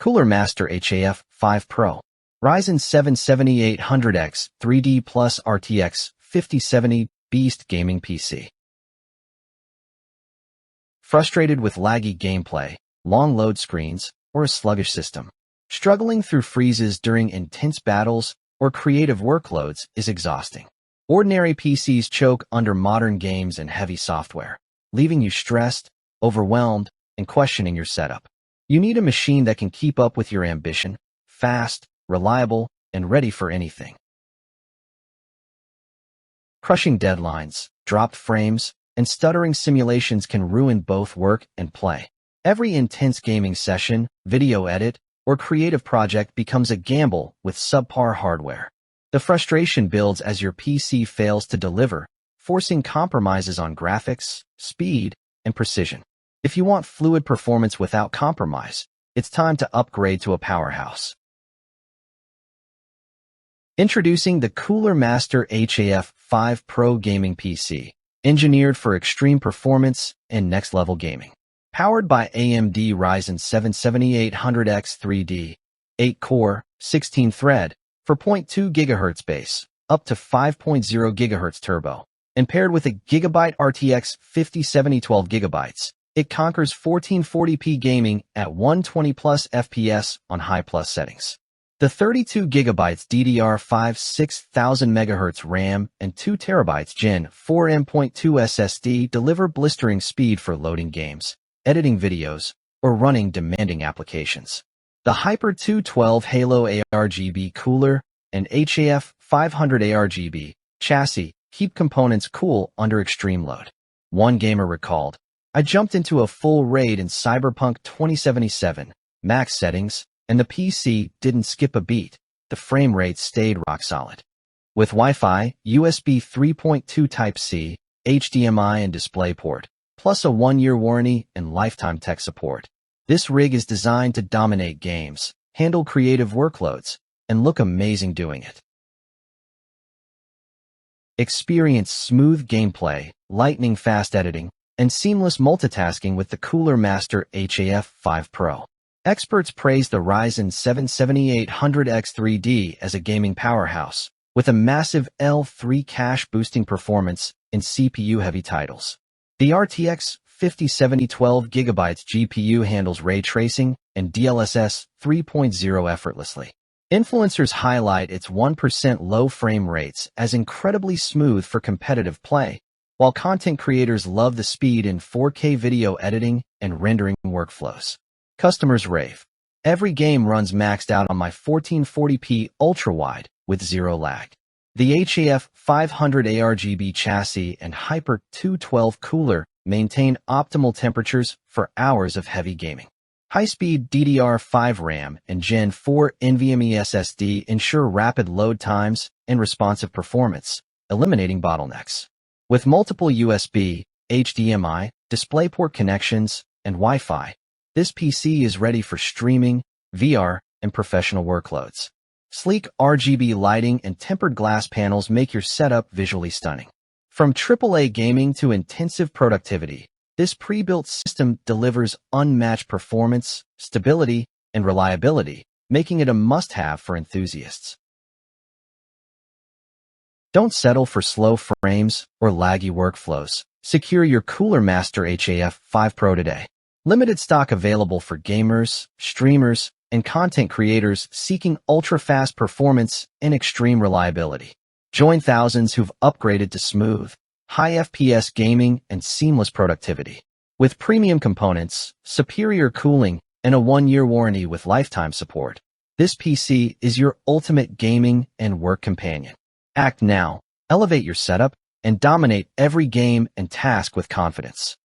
Cooler Master HAF 5 Pro. Ryzen 7 7800X 3D Plus RTX 5070 Beast Gaming PC. Frustrated with laggy gameplay, long load screens, or a sluggish system? Struggling through freezes during intense battles or creative workloads is exhausting. Ordinary PCs choke under modern games and heavy software, leaving you stressed, overwhelmed, and questioning your setup. You need a machine that can keep up with your ambition, fast, reliable, and ready for anything. Crushing deadlines, dropped frames, and stuttering simulations can ruin both work and play. Every intense gaming session, video edit, or creative project becomes a gamble with subpar hardware. The frustration builds as your PC fails to deliver, forcing compromises on graphics, speed, and precision. If you want fluid performance without compromise, it's time to upgrade to a powerhouse. Introducing the Cooler Master HAF 5 Pro Gaming PC, engineered for extreme performance and next-level gaming. Powered by AMD Ryzen 7 7800X 3D, 8-core, 16-thread, 4.2 GHz base, up to 5.0 GHz turbo, and paired with a Gigabyte RTX 5070 12 GB, it conquers 1440p gaming at 120 plus FPS on high plus settings. The 32 GB DDR5 6000 MHz RAM and 2 TB Gen4 M.2 SSD deliver blistering speed for loading games, editing videos, or running demanding applications. The Hyper 212 Halo ARGB cooler and HAF 500 ARGB chassis keep components cool under extreme load. One gamer recalled, "I jumped into a full raid in Cyberpunk 2077, max settings, and the PC didn't skip a beat. The frame rate stayed rock solid." With Wi-Fi, USB 3.2 Type-C, HDMI and DisplayPort, plus a 1-year warranty and lifetime tech support, this rig is designed to dominate games, handle creative workloads, and look amazing doing it. Experience smooth gameplay, lightning-fast editing, and seamless multitasking with the Cooler Master HAF 5 Pro. Experts praise the Ryzen 7 7800X 3D as a gaming powerhouse, with a massive L3 cache boosting performance in CPU-heavy titles. The RTX 5070 12 GB GPU handles ray tracing and DLSS 3.0 effortlessly. Influencers highlight its 1% low frame rates as incredibly smooth for competitive play, while content creators love the speed in 4K video editing and rendering workflows. Customers rave. "Every game runs maxed out on my 1440p ultra-wide with zero lag." The HAF 500 ARGB chassis and Hyper 212 cooler maintain optimal temperatures for hours of heavy gaming. High-speed DDR5 RAM and Gen4 NVMe SSD ensure rapid load times and responsive performance, eliminating bottlenecks. With multiple USB, HDMI, DisplayPort connections, and Wi-Fi, this PC is ready for streaming, VR, and professional workloads. Sleek RGB lighting and tempered glass panels make your setup visually stunning. From AAA gaming to intensive productivity, this pre-built system delivers unmatched performance, stability, and reliability, making it a must-have for enthusiasts. Don't settle for slow frames or laggy workflows. Secure your Cooler Master HAF 5 Pro today. Limited stock available for gamers, streamers, and content creators seeking ultra-fast performance and extreme reliability. Join thousands who've upgraded to smooth, high FPS gaming and seamless productivity. With premium components, superior cooling, and a 1-year warranty with lifetime support, this PC is your ultimate gaming and work companion. Act now, elevate your setup, and dominate every game and task with confidence.